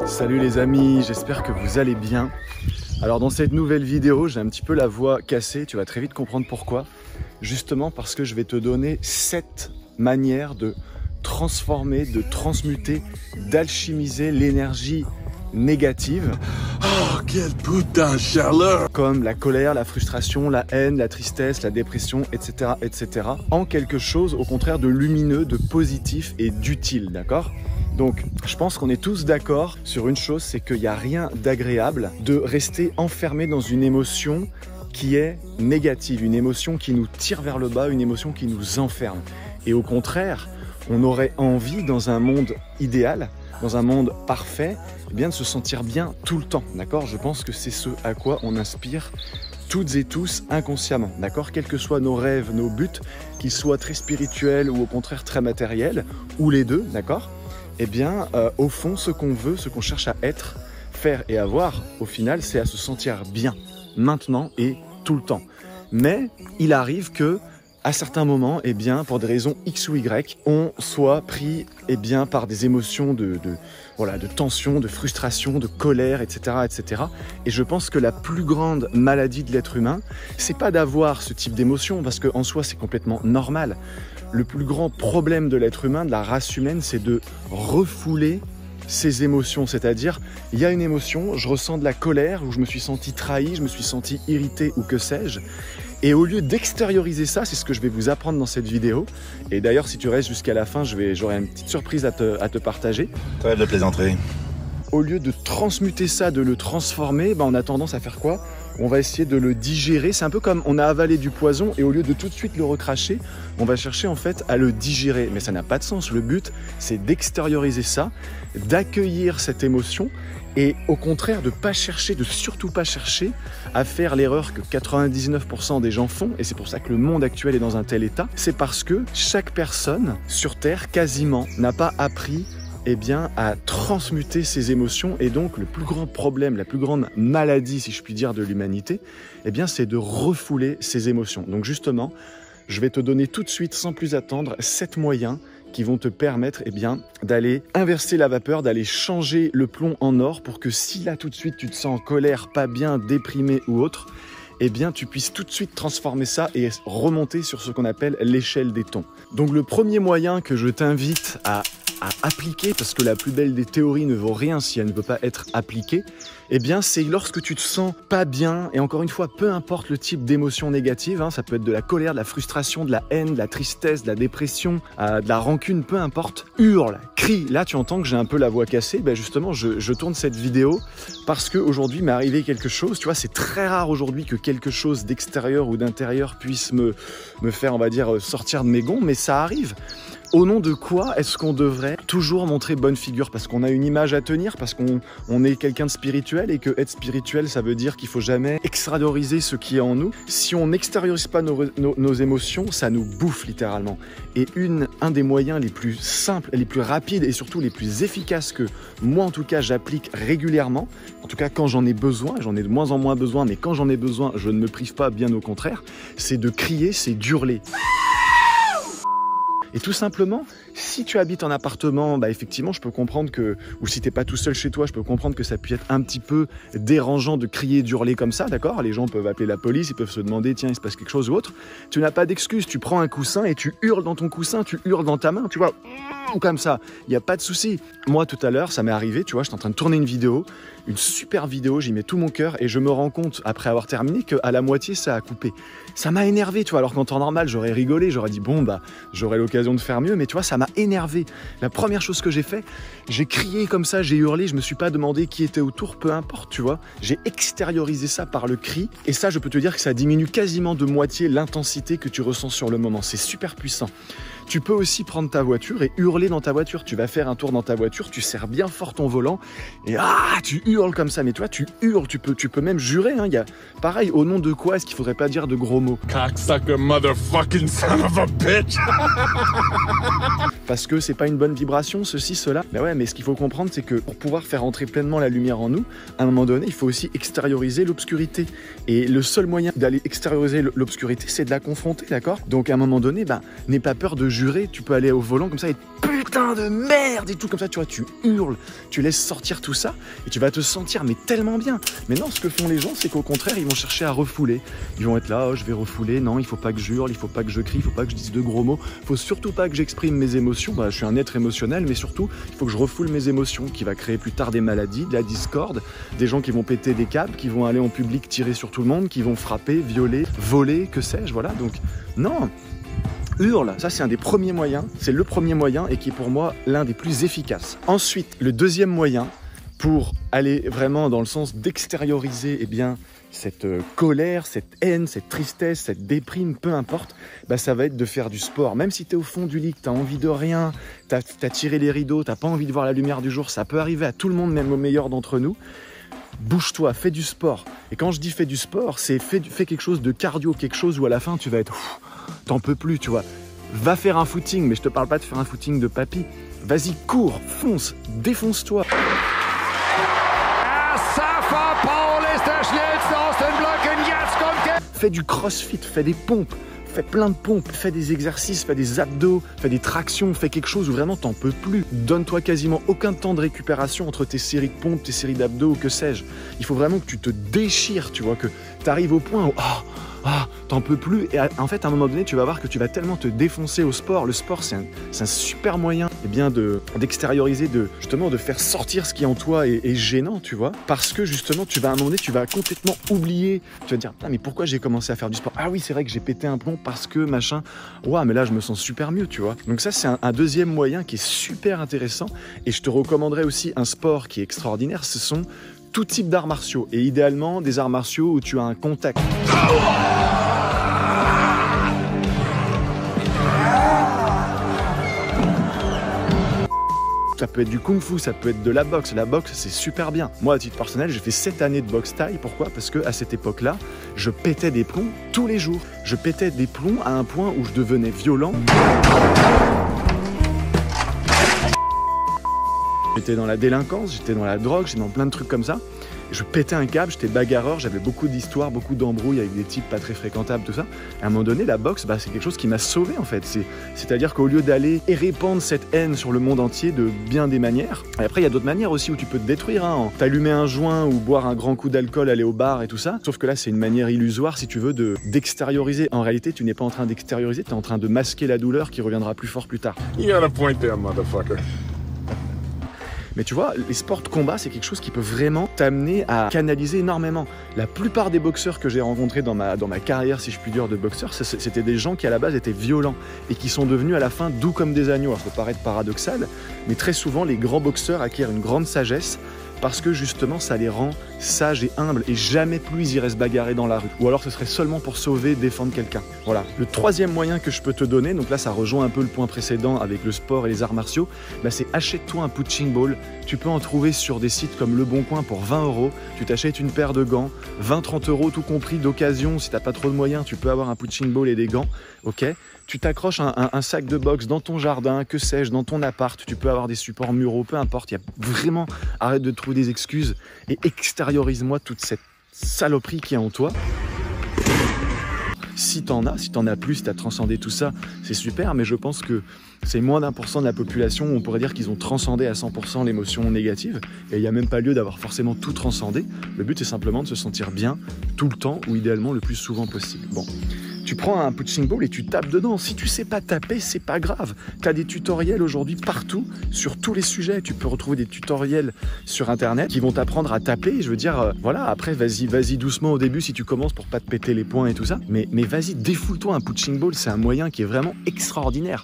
Salut les amis, j'espère que vous allez bien. Alors dans cette nouvelle vidéo, j'ai un petit peu la voix cassée, tu vas très vite comprendre pourquoi. Justement parce que je vais te donner 7 manières de transformer, de transmuter, d'alchimiser l'énergie négative. Oh, quelle putain de chaleur! Comme la colère, la frustration, la haine, la tristesse, la dépression, etc., etc. en quelque chose au contraire de lumineux, de positif et d'utile, d'accord ? Donc, je pense qu'on est tous d'accord sur une chose, c'est qu'il n'y a rien d'agréable de rester enfermé dans une émotion qui est négative, une émotion qui nous tire vers le bas, une émotion qui nous enferme. Et au contraire, on aurait envie, dans un monde idéal, dans un monde parfait, eh bien, de se sentir bien tout le temps, d'accord ? Je pense que c'est ce à quoi on inspire toutes et tous inconsciemment, d'accord ? Quels que soient nos rêves, nos buts, qu'ils soient très spirituels ou au contraire très matériels, ou les deux, d'accord ? Eh bien, au fond, ce qu'on veut, ce qu'on cherche à être, faire et avoir, au final, c'est à se sentir bien, maintenant et tout le temps. Mais il arrive que, à certains moments, eh bien, pour des raisons X ou Y, on soit pris eh bien, par des émotions de tension, de frustration, de colère, etc., etc. Et je pense que la plus grande maladie de l'être humain, c'est pas d'avoir ce type d'émotion, parce qu'en soi, c'est complètement normal. Le plus grand problème de l'être humain, de la race humaine, c'est de refouler ses émotions. C'est-à-dire, il y a une émotion, je ressens de la colère, ou je me suis senti trahi, je me suis senti irrité, ou que sais-je. Et au lieu d'extérioriser ça, c'est ce que je vais vous apprendre dans cette vidéo. Et d'ailleurs, si tu restes jusqu'à la fin, j'aurai une petite surprise à te partager. Trêve de plaisanterie. Au lieu de transmuter ça, de le transformer, on a tendance à faire quoi ? On va essayer de le digérer. C'est un peu comme on a avalé du poison et au lieu de tout de suite le recracher, on va chercher en fait à le digérer. Mais ça n'a pas de sens. Le but, c'est d'extérioriser ça, d'accueillir cette émotion et au contraire de surtout pas chercher à faire l'erreur que 99% des gens font. Et c'est pour ça que le monde actuel est dans un tel état. C'est parce que chaque personne sur Terre, quasiment, n'a pas appris à transmuter ses émotions. Et donc le plus grand problème, la plus grande maladie, si je puis dire, de l'humanité, c'est de refouler ses émotions. Donc justement, je vais te donner tout de suite, sans plus attendre, 7 moyens qui vont te permettre d'aller inverser la vapeur, d'aller changer le plomb en or pour que si là tout de suite tu te sens en colère, pas bien, déprimé ou autre, tu puisses tout de suite transformer ça et remonter sur ce qu'on appelle l'échelle des tons. Donc le premier moyen que je t'invite à appliquer, parce que la plus belle des théories ne vaut rien si elle ne peut pas être appliquée, c'est lorsque tu te sens pas bien, et encore une fois, peu importe le type d'émotion négative, ça peut être de la colère, de la frustration, de la haine, de la tristesse, de la dépression, de la rancune, peu importe, hurle, crie. Là, tu entends que j'ai un peu la voix cassée, justement, je tourne cette vidéo parce qu'aujourd'hui m'est arrivé quelque chose, tu vois, c'est très rare aujourd'hui que quelque chose d'extérieur ou d'intérieur puisse me faire, sortir de mes gonds, mais ça arrive. Au nom de quoi est-ce qu'on devrait toujours montrer bonne figure ? Parce qu'on a une image à tenir, parce qu'on est quelqu'un de spirituel et que être spirituel, ça veut dire qu'il faut jamais extérioriser ce qui est en nous. Si on n'extériorise pas nos émotions, ça nous bouffe littéralement. Et un des moyens les plus simples, les plus rapides et surtout les plus efficaces que moi en tout cas j'applique régulièrement, en tout cas quand j'en ai besoin, j'en ai de moins en moins besoin, mais quand j'en ai besoin, je ne me prive pas, bien au contraire, c'est de crier, c'est d'hurler. Et tout simplement, si tu habites en appartement, effectivement, je peux comprendre que, ou si t'es pas tout seul chez toi, je peux comprendre que ça puisse être un petit peu dérangeant de crier, d'hurler comme ça, d'accord ? Les gens peuvent appeler la police, ils peuvent se demander, tiens, il se passe quelque chose ou autre. Tu n'as pas d'excuse, tu prends un coussin et tu hurles dans ton coussin, tu hurles dans ta main, tu vois, comme ça, il n'y a pas de souci. Moi, tout à l'heure, ça m'est arrivé, tu vois, j'étais en train de tourner une super vidéo, j'y mets tout mon cœur et je me rends compte, après avoir terminé, qu'à la moitié, ça a coupé. Ça m'a énervé, tu vois, alors qu'en temps normal, j'aurais rigolé, j'aurais dit, j'aurais l'occasion de faire mieux, mais tu vois, ça m'a énervé. La première chose que j'ai fait, j'ai crié comme ça, j'ai hurlé, je me suis pas demandé qui était autour, peu importe, tu vois. J'ai extériorisé ça par le cri, et ça, je peux te dire que ça diminue quasiment de moitié l'intensité que tu ressens sur le moment. C'est super puissant. Tu peux aussi prendre ta voiture et hurler dans ta voiture. Tu vas faire un tour dans ta voiture, tu serres bien fort ton volant et tu hurles comme ça. Mais toi, tu hurles, tu peux même jurer. Y a, pareil, au nom de quoi est-ce qu'il faudrait pas dire de gros mots ? Cocksucker motherfucking son of a bitch! Parce que c'est pas une bonne vibration, ceci, cela. Mais ce qu'il faut comprendre, c'est que pour pouvoir faire entrer pleinement la lumière en nous, à un moment donné, il faut aussi extérioriser l'obscurité. Et le seul moyen d'aller extérioriser l'obscurité, c'est de la confronter, d'accord ? Donc à un moment donné, n'aie pas peur de jurer, tu peux aller au volant comme ça et putain, putain de merde et tout comme ça, tu vois, tu hurles, tu laisses sortir tout ça et tu vas te sentir mais tellement bien. Mais non, ce que font les gens, c'est qu'au contraire, ils vont chercher à refouler. Ils vont être là, oh, je vais refouler, non, il faut pas que je hurle, il faut pas que je crie, il faut pas que je dise de gros mots, il faut surtout pas que j'exprime mes émotions. Bah, je suis un être émotionnel, mais surtout, il faut que je refoule mes émotions, qui va créer plus tard des maladies, de la discorde, des gens qui vont péter des câbles, qui vont aller en public tirer sur tout le monde, qui vont frapper, violer, voler, que sais-je, voilà. Donc, non. Hurle, ça c'est un des premiers moyens, c'est le premier moyen et qui est pour moi l'un des plus efficaces. Ensuite, le deuxième moyen pour aller vraiment dans le sens d'extérioriser eh bien, cette colère, cette haine, cette tristesse, cette déprime, peu importe, bah, ça va être de faire du sport. Même si tu es au fond du lit, que tu n'as envie de rien, tu as tiré les rideaux, tu n'as pas envie de voir la lumière du jour, ça peut arriver à tout le monde, même aux meilleurs d'entre nous. Bouge-toi, fais du sport. Et quand je dis fais du sport, c'est fais quelque chose de cardio, quelque chose où à la fin tu vas être... T'en peux plus, tu vois. Va faire un footing, mais je te parle pas de faire un footing de papy. Vas-y, cours, fonce, défonce-toi. Fais du crossfit, fais des pompes, fais plein de pompes, fais des exercices, fais des abdos, fais des tractions, fais quelque chose où vraiment t'en peux plus. Donne-toi quasiment aucun temps de récupération entre tes séries de pompes, tes séries d'abdos ou que sais-je. Il faut vraiment que tu te déchires, tu vois, que tu arrives au point où... t'en peux plus. Et en fait, à un moment donné, tu vas voir que tu vas tellement te défoncer au sport. Le sport, c'est un super moyen d'extérioriser, justement de faire sortir ce qui en toi est gênant, tu vois. Parce que justement, à un moment donné, tu vas complètement oublier. Tu vas te dire, mais pourquoi j'ai commencé à faire du sport? Ah oui, c'est vrai que j'ai pété un plomb parce que machin. Ouais, mais là, je me sens super mieux, tu vois. Donc ça, c'est un deuxième moyen qui est super intéressant. Et je te recommanderais aussi un sport qui est extraordinaire. Ce sont tout type d'arts martiaux. Et idéalement, des arts martiaux où tu as un contact. Ça peut être du kung-fu, ça peut être de la boxe. La boxe, c'est super bien. Moi, à titre personnel, j'ai fait 7 années de boxe thaï. Pourquoi? Parce qu'à cette époque-là, je pétais des plombs tous les jours. Je pétais des plombs à un point où je devenais violent. J'étais dans la délinquance, j'étais dans la drogue, j'étais dans plein de trucs comme ça. Je pétais un câble, j'étais bagarreur, j'avais beaucoup d'histoires, beaucoup d'embrouilles avec des types pas très fréquentables, tout ça. À un moment donné, la boxe, c'est quelque chose qui m'a sauvé en fait. C'est-à-dire qu'au lieu d'aller et répandre cette haine sur le monde entier de bien des manières, et après il y a d'autres manières aussi où tu peux te détruire, hein, t'allumer un joint ou boire un grand coup d'alcool, aller au bar et tout ça. Sauf que là, c'est une manière illusoire, si tu veux, d'extérioriser. En réalité, tu n'es pas en train d'extérioriser, tu es en train de masquer la douleur qui reviendra plus fort plus tard. You got a point there, motherfucker. Mais tu vois, les sports de combat, c'est quelque chose qui peut vraiment t'amener à canaliser énormément. La plupart des boxeurs que j'ai rencontrés dans ma carrière, si je puis dire, de boxeur, c'était des gens qui à la base étaient violents et qui sont devenus à la fin doux comme des agneaux. Alors ça peut paraître paradoxal, mais très souvent, les grands boxeurs acquièrent une grande sagesse parce que justement ça les rend sages et humbles et jamais plus ils iraient se bagarrer dans la rue. Ou alors ce serait seulement pour sauver, défendre quelqu'un. Voilà. Le troisième moyen que je peux te donner, donc là ça rejoint un peu le point précédent avec le sport et les arts martiaux, c'est achète-toi un punching ball. Tu peux en trouver sur des sites comme Le Bon Coin pour 20 €. Tu t'achètes une paire de gants, 20-30 € tout compris d'occasion. Si t'as pas trop de moyens, tu peux avoir un punching ball et des gants. Ok. Tu t'accroches un sac de boxe dans ton jardin, que sais-je, dans ton appart. Tu peux avoir des supports muraux, peu importe. Il y a vraiment, arrête de trouver des excuses et extériorise-moi toute cette saloperie qui est en toi. Si t'en as plus, si t'as transcendé tout ça, c'est super, mais je pense que c'est moins d'1% de la population où on pourrait dire qu'ils ont transcendé à 100% l'émotion négative, et il n'y a même pas lieu d'avoir forcément tout transcendé. Le but est simplement de se sentir bien tout le temps, ou idéalement le plus souvent possible. Bon. Tu prends un punching ball et tu tapes dedans. Si tu sais pas taper, c'est pas grave. Tu as des tutoriels aujourd'hui partout, sur tous les sujets. Tu peux retrouver des tutoriels sur Internet qui vont t'apprendre à taper. Je veux dire, voilà, après, vas-y doucement au début si tu commences pour pas te péter les poings et tout ça. Mais vas-y, défoule-toi un punching ball. C'est un moyen qui est vraiment extraordinaire.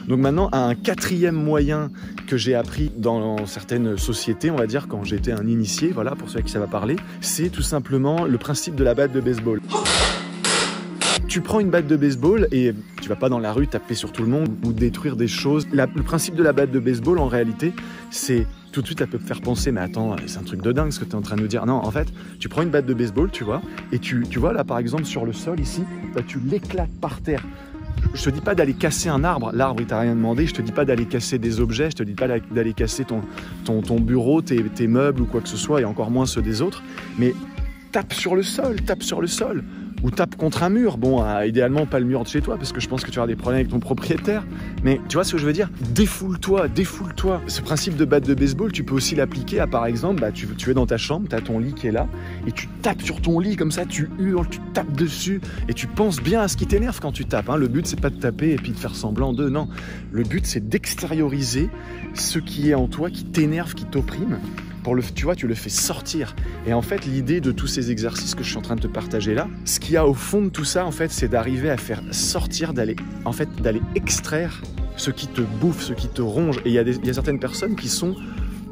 Donc maintenant, un quatrième moyen que j'ai appris dans certaines sociétés, on va dire, quand j'étais un initié, voilà, pour ceux à qui ça va parler, c'est tout simplement le principe de la batte de baseball. Tu prends une batte de baseball et tu vas pas dans la rue taper sur tout le monde ou détruire des choses. Le principe de la batte de baseball, en réalité, c'est tout de suite, ça peut te faire penser, mais attends, c'est un truc de dingue ce que tu es en train de nous dire. Non, en fait, tu prends une batte de baseball, tu vois, et tu vois là, par exemple, sur le sol ici, tu l'éclates par terre. Je te dis pas d'aller casser un arbre, l'arbre il t'a rien demandé, je te dis pas d'aller casser des objets, je te dis pas d'aller casser ton bureau, tes meubles ou quoi que ce soit, et encore moins ceux des autres, mais tape sur le sol. ou tape contre un mur. Bon, idéalement pas le mur de chez toi parce que je pense que tu auras des problèmes avec ton propriétaire. Mais tu vois ce que je veux dire? Défoule-toi, défoule-toi. Ce principe de batte de baseball, tu peux aussi l'appliquer à, par exemple, tu es dans ta chambre, tu as ton lit qui est là, et tu tapes sur ton lit comme ça, tu hurles, tu tapes dessus, et tu penses bien à ce qui t'énerve quand tu tapes. Hein. Le but, c'est pas de taper et puis de faire semblant de... Non, le but, c'est d'extérioriser ce qui est en toi, qui t'énerve, qui t'opprime. Tu vois, tu le fais sortir. Et en fait, l'idée de tous ces exercices que je suis en train de te partager là, ce qu'il y a au fond de tout ça, en fait, c'est d'arriver à faire sortir, d'aller extraire ce qui te bouffe, ce qui te ronge. Et il y a certaines personnes qui sont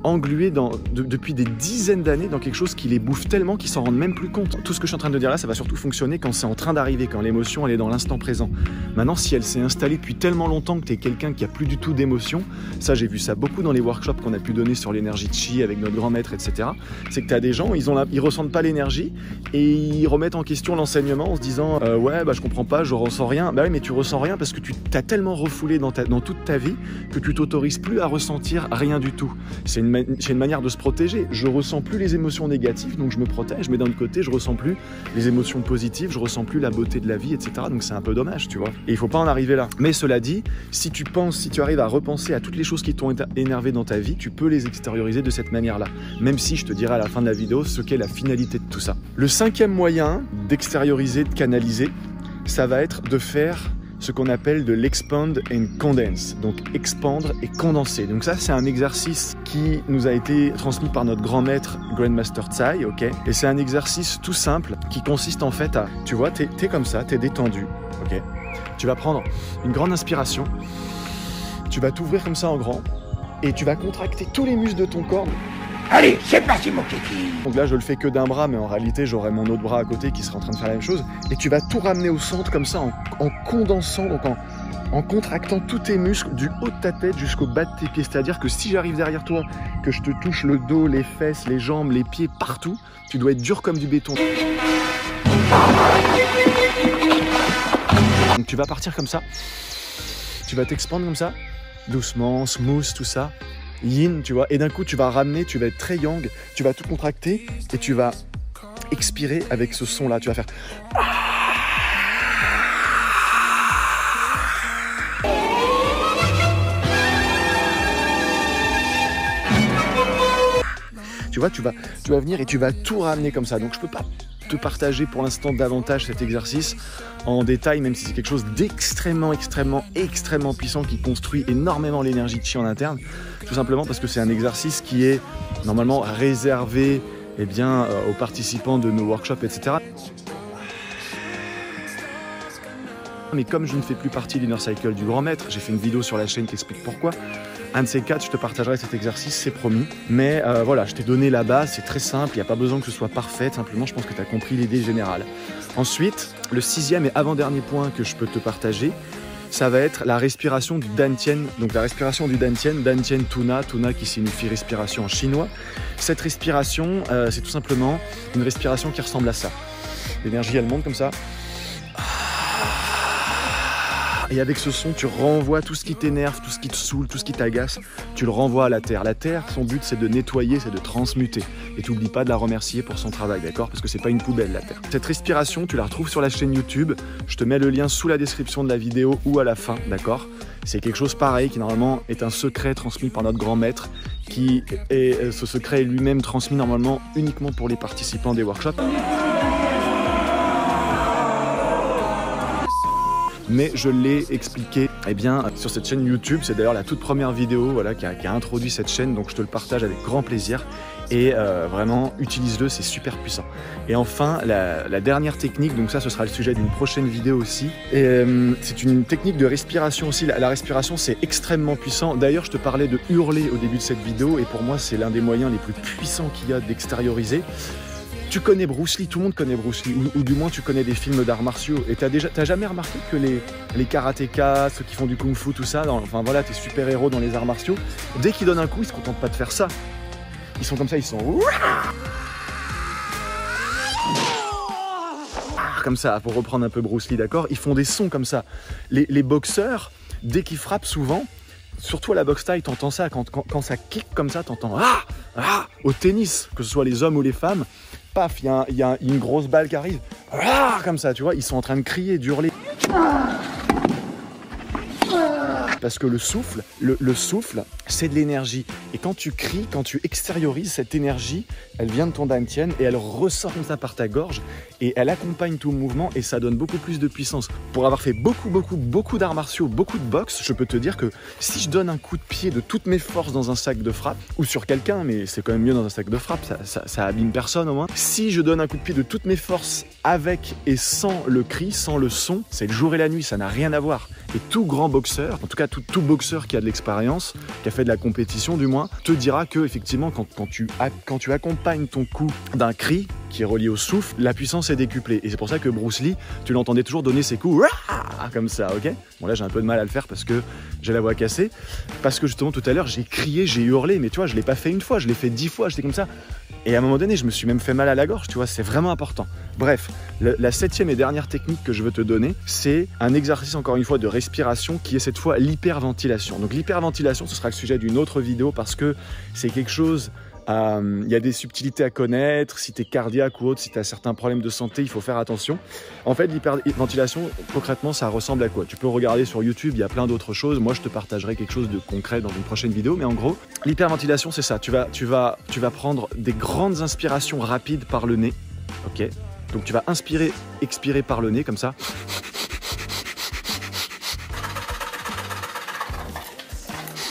engluées depuis des dizaines d'années dans quelque chose qui les bouffe tellement qu'ils s'en rendent même plus compte. Tout ce que je suis en train de dire là, ça va surtout fonctionner quand c'est en train d'arriver, quand l'émotion elle est dans l'instant présent. Maintenant, si elle s'est installée depuis tellement longtemps que tu es quelqu'un qui a plus du tout d'émotion, ça j'ai vu ça beaucoup dans les workshops qu'on a pu donner sur l'énergie de chi avec notre grand maître, etc. C'est que tu as des gens, ils ressentent pas l'énergie et ils remettent en question l'enseignement en se disant ouais bah je comprends pas, je ressens rien. Bah oui, mais tu ressens rien parce que tu t'as tellement refoulé dans toute ta vie que tu t'autorises plus à ressentir rien du tout. C'est une manière de se protéger. Je ressens plus les émotions négatives, donc je me protège, mais d'un autre côté, je ressens plus les émotions positives, je ressens plus la beauté de la vie, etc. Donc c'est un peu dommage, tu vois. Et il faut pas en arriver là. Mais cela dit, si tu arrives à repenser à toutes les choses qui t'ont énervé dans ta vie, tu peux les extérioriser de cette manière-là. Même si je te dirai à la fin de la vidéo ce qu'est la finalité de tout ça. Le 5e moyen d'extérioriser, de canaliser, ça va être de faire ce qu'on appelle de l'expand and condense, donc expandre et condenser. Donc ça, c'est un exercice qui nous a été transmis par notre grand maître Grandmaster Tsai, ok. Et c'est un exercice tout simple qui consiste en fait à, tu vois, t'es comme ça, t'es détendu, ok. Tu vas prendre une grande inspiration, tu vas t'ouvrir comme ça en grand et tu vas contracter tous les muscles de ton corps. Allez, c'est parti mon kiki. Donc là je le fais que d'un bras, mais en réalité j'aurai mon autre bras à côté qui sera en train de faire la même chose. Et tu vas tout ramener au centre comme ça en condensant, donc en contractant tous tes muscles du haut de ta tête jusqu'au bas de tes pieds. C'est-à-dire que si j'arrive derrière toi, que je te touche le dos, les fesses, les jambes, les pieds, partout, tu dois être dur comme du béton. Donc tu vas partir comme ça, tu vas t'expandre comme ça, doucement, smooth, tout ça. Yin, tu vois, et d'un coup tu vas ramener, tu vas être très yang, tu vas tout contracter et tu vas expirer avec ce son là, tu vas faire tu vois, tu vas venir et tu vas tout ramener comme ça. Donc je peux pas te partager pour l'instant davantage cet exercice en détail, même si c'est quelque chose d'extrêmement puissant qui construit énormément l'énergie de chi en interne, tout simplement parce que c'est un exercice qui est normalement réservé aux participants de nos workshops, etc. Mais comme je ne fais plus partie de l'Inner Cycle du grand maître, j'ai fait une vidéo sur la chaîne qui explique pourquoi. Un de ces 4, je te partagerai cet exercice, c'est promis. Mais voilà, je t'ai donné la base, c'est très simple, il n'y a pas besoin que ce soit parfait, simplement je pense que tu as compris l'idée générale. Ensuite, le 6e et avant-dernier point que je peux te partager, ça va être la respiration du Dantian. Donc la respiration du Dantian, Dantian Tuna, Tuna qui signifie respiration en chinois. Cette respiration, c'est tout simplement une respiration qui ressemble à ça. L'énergie, elle monte comme ça. Et avec ce son, tu renvoies tout ce qui t'énerve, tout ce qui te saoule, tout ce qui t'agace, tu le renvoies à la terre. La terre, son but, c'est de nettoyer, c'est de transmuter. Et t'oublie pas de la remercier pour son travail, d'accord? Parce que c'est pas une poubelle, la terre. Cette respiration, tu la retrouves sur la chaîne YouTube. Je te mets le lien sous la description de la vidéo ou à la fin, d'accord? C'est quelque chose pareil qui, normalement, est un secret transmis par notre grand maître, ce secret est lui-même transmis, normalement, uniquement pour les participants des workshops. Mais je l'ai expliqué sur cette chaîne YouTube. C'est d'ailleurs la toute première vidéo qui a introduit cette chaîne, donc je te le partage avec grand plaisir. Et vraiment, utilise-le, c'est super puissant. Et enfin, la dernière technique, donc ça, ce sera le sujet d'une prochaine vidéo aussi. Et c'est une technique de respiration aussi. La respiration, c'est extrêmement puissant. D'ailleurs, je te parlais de hurler au début de cette vidéo, et pour moi, c'est l'un des moyens les plus puissants qu'il y a d'extérioriser. Tu connais Bruce Lee, tout le monde connaît Bruce Lee, ou du moins tu connais des films d'arts martiaux. Et t'as jamais remarqué que les karatékas, ceux qui font du kung-fu, tout ça, tes super-héros dans les arts martiaux, dès qu'ils donnent un coup, ils se contentent pas de faire ça. Ils sont comme ça, ils sont... Comme ça, pour reprendre un peu Bruce Lee, d'accord? Ils font des sons comme ça. Les boxeurs, dès qu'ils frappent souvent, surtout à la boxe thaï, t'entends ça, quand ça kick comme ça, t'entends au tennis, que ce soit les hommes ou les femmes, paf, il y a une grosse balle qui arrive, comme ça, tu vois, ils sont en train de crier, d'hurler. Parce que le souffle, c'est de l'énergie. Et quand tu cries, quand tu extériorises cette énergie, elle vient de ton dantian et elle ressort comme ça par ta gorge et elle accompagne tout le mouvement et ça donne beaucoup plus de puissance. Pour avoir fait beaucoup d'arts martiaux, beaucoup de boxe, je peux te dire que si je donne un coup de pied de toutes mes forces dans un sac de frappe, ou sur quelqu'un, mais c'est quand même mieux dans un sac de frappe, ça abîme personne au moins. Si je donne un coup de pied de toutes mes forces avec et sans le cri, sans le son, c'est le jour et la nuit, ça n'a rien à voir. Et tout grand boxeur, en tout cas tout boxeur qui a de l'expérience, qui a fait de la compétition du moins, te dira que effectivement quand tu accompagnes ton coup d'un cri qui est relié au souffle, la puissance est décuplée. Et c'est pour ça que Bruce Lee, tu l'entendais toujours donner ses coups comme ça, ok? Bon là j'ai un peu de mal à le faire parce que j'ai la voix cassée, parce que justement tout à l'heure j'ai crié, j'ai hurlé, mais tu vois je l'ai pas fait une fois, je l'ai fait 10 fois, j'étais comme ça. Et à un moment donné, je me suis même fait mal à la gorge, tu vois, c'est vraiment important. Bref, la 7e et dernière technique que je veux te donner, c'est un exercice encore une fois de respiration qui est cette fois l'hyperventilation. Donc l'hyperventilation, ce sera le sujet d'une autre vidéo parce que c'est quelque chose... Il y a des subtilités à connaître, si tu es cardiaque ou autre, si tu as certains problèmes de santé, il faut faire attention. En fait, l'hyperventilation, concrètement, ça ressemble à quoi? Tu peux regarder sur YouTube, il y a plein d'autres choses. Moi, je te partagerai quelque chose de concret dans une prochaine vidéo. Mais en gros, l'hyperventilation, c'est ça. Tu vas prendre des grandes inspirations rapides par le nez. Ok. Donc, tu vas inspirer, expirer par le nez, comme ça.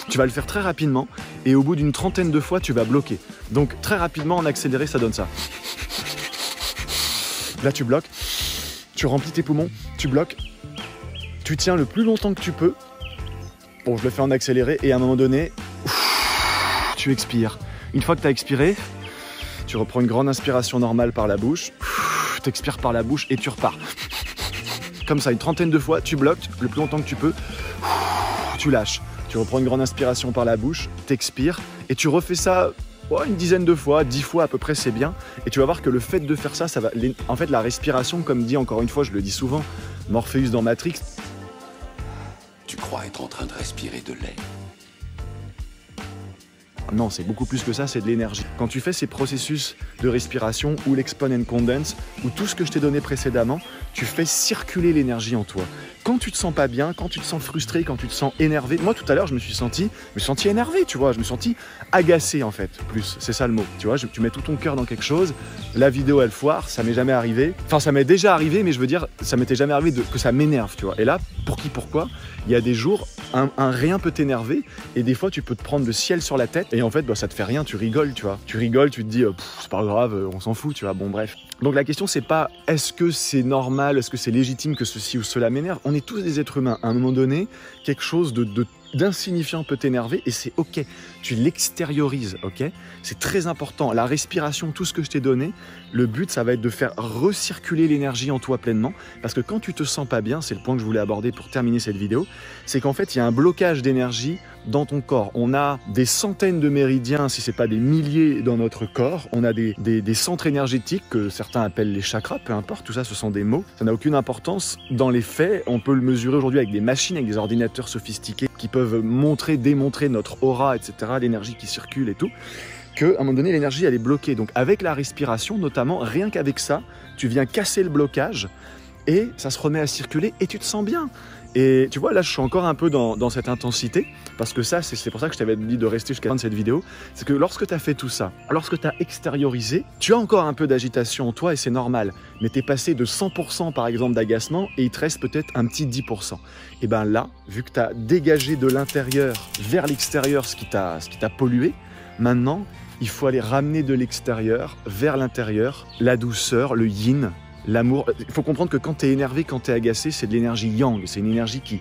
Tu vas le faire très rapidement. Et au bout d'une trentaine de fois, tu vas bloquer. Donc très rapidement, en accéléré, ça donne ça. Là, tu bloques, tu remplis tes poumons, tu bloques, tu tiens le plus longtemps que tu peux. Bon, je le fais en accéléré et à un moment donné, tu expires. Une fois que tu as expiré, tu reprends une grande inspiration normale par la bouche, tu expires par la bouche et tu repars. Comme ça, une trentaine de fois, tu bloques le plus longtemps que tu peux, tu lâches. Tu reprends une grande inspiration par la bouche, t'expires et tu refais ça une dizaine de fois, 10 fois à peu près, c'est bien. Et tu vas voir que le fait de faire ça, ça va... En fait, la respiration, comme dit encore une fois, je le dis souvent, Morpheus dans Matrix. Tu crois être en train de respirer de l'air? Non, c'est beaucoup plus que ça, c'est de l'énergie. Quand tu fais ces processus de respiration ou l'expand and condense, ou tout ce que je t'ai donné précédemment, tu fais circuler l'énergie en toi. Quand tu te sens pas bien, quand tu te sens frustré, quand tu te sens énervé, moi tout à l'heure je me suis senti énervé, tu vois, je me suis senti agacé en fait, plus, c'est ça le mot, tu vois, tu mets tout ton cœur dans quelque chose, la vidéo elle foire, ça m'est jamais arrivé, enfin ça m'est déjà arrivé, mais je veux dire, ça m'était jamais arrivé que ça m'énerve, tu vois, et là, pourquoi, il y a des jours, un rien peut t'énerver, et des fois tu peux te prendre le ciel sur la tête, et en fait ça te fait rien, tu rigoles, tu vois, tu te dis, c'est pas grave, on s'en fout, tu vois, bon bref. Donc la question c'est pas est-ce que c'est normal, est-ce que c'est légitime que ceci ou cela m'énerve, on est tous des êtres humains, à un moment donné, quelque chose d'insignifiant peut t'énerver et c'est ok, tu l'extériorises, ok? C'est très important, la respiration, tout ce que je t'ai donné, le but ça va être de faire recirculer l'énergie en toi pleinement, parce que quand tu te sens pas bien, c'est le point que je voulais aborder pour terminer cette vidéo, c'est qu'en fait il y a un blocage d'énergie dans ton corps. On a des centaines de méridiens, si c'est pas des milliers dans notre corps, on a des centres énergétiques que certains appellent les chakras, peu importe, tout ça ce sont des mots, ça n'a aucune importance. Dans les faits, on peut le mesurer aujourd'hui avec des machines, avec des ordinateurs sophistiqués qui peuvent montrer, démontrer notre aura, etc., l'énergie qui circule et tout, qu'à un moment donné l'énergie elle est bloquée. Donc avec la respiration notamment, rien qu'avec ça, tu viens casser le blocage et ça se remet à circuler et tu te sens bien. Et tu vois, là, je suis encore un peu dans cette intensité, parce que ça, c'est pour ça que je t'avais dit de rester jusqu'à la fin de cette vidéo, c'est que lorsque tu as fait tout ça, lorsque tu as extériorisé, tu as encore un peu d'agitation en toi et c'est normal, mais tu es passé de 100% par exemple d'agacement et il te reste peut-être un petit 10%. Et bien là, vu que tu as dégagé de l'intérieur vers l'extérieur ce qui t'a pollué, maintenant, il faut aller ramener de l'extérieur vers l'intérieur la douceur, le yin, l'amour. Il faut comprendre que quand tu es énervé, quand tu es agacé, c'est de l'énergie yang, c'est une énergie qui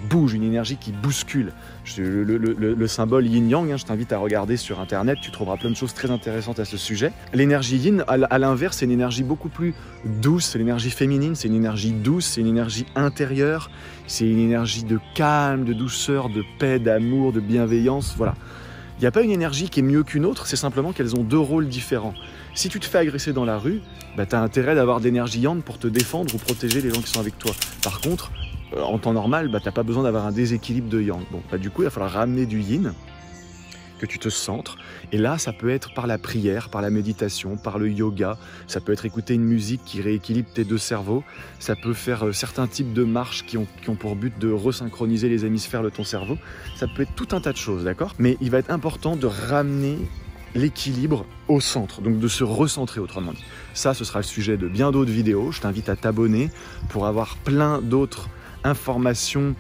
bouge, une énergie qui bouscule. Le symbole yin-yang, je t'invite à regarder sur internet, tu trouveras plein de choses très intéressantes à ce sujet. L'énergie yin, à l'inverse, c'est une énergie beaucoup plus douce, c'est l'énergie féminine, c'est une énergie douce, c'est une énergie intérieure, c'est une énergie de calme, de douceur, de paix, d'amour, de bienveillance, voilà. Il n'y a pas une énergie qui est mieux qu'une autre, c'est simplement qu'elles ont deux rôles différents. Si tu te fais agresser dans la rue, tu as intérêt d'avoir de l'énergie yang pour te défendre ou protéger les gens qui sont avec toi. Par contre, en temps normal, tu n'as pas besoin d'avoir un déséquilibre de yang. Bon, du coup, il va falloir ramener du yin. que tu te centres. Et là, ça peut être par la prière, par la méditation, par le yoga. Ça peut être écouter une musique qui rééquilibre tes deux cerveaux. Ça peut faire certains types de marches qui ont pour but de resynchroniser les hémisphères de ton cerveau. Ça peut être tout un tas de choses, d'accord? Mais il va être important de ramener l'équilibre au centre, donc de se recentrer autrement dit. Ça, ce sera le sujet de bien d'autres vidéos. Je t'invite à t'abonner pour avoir plein d'autres informations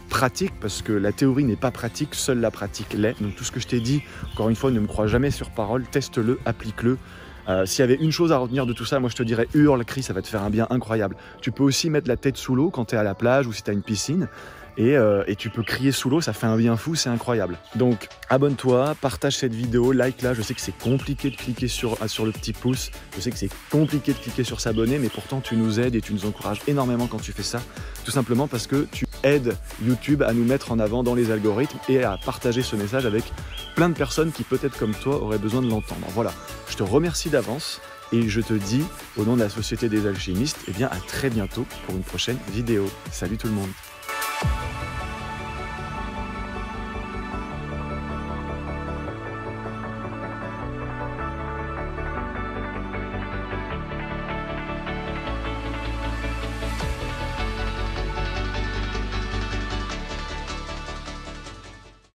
pratique, parce que la théorie n'est pas pratique, seule la pratique l'est. Donc tout ce que je t'ai dit, encore une fois, ne me crois jamais sur parole, teste-le, applique-le. S'il y avait une chose à retenir de tout ça, moi je te dirais hurle, crie, ça va te faire un bien incroyable. Tu peux aussi mettre la tête sous l'eau quand tu es à la plage ou si tu as une piscine. Et tu peux crier sous l'eau, ça fait un bien fou, c'est incroyable. Donc abonne-toi, partage cette vidéo, like là, je sais que c'est compliqué de cliquer sur le petit pouce, je sais que c'est compliqué de cliquer sur s'abonner, mais pourtant tu nous aides et tu nous encourages énormément quand tu fais ça, tout simplement parce que tu aides YouTube à nous mettre en avant dans les algorithmes et à partager ce message avec plein de personnes qui peut-être comme toi auraient besoin de l'entendre. Voilà, je te remercie d'avance et je te dis, au nom de la Société des Alchimistes, eh bien à très bientôt pour une prochaine vidéo. Salut tout le monde.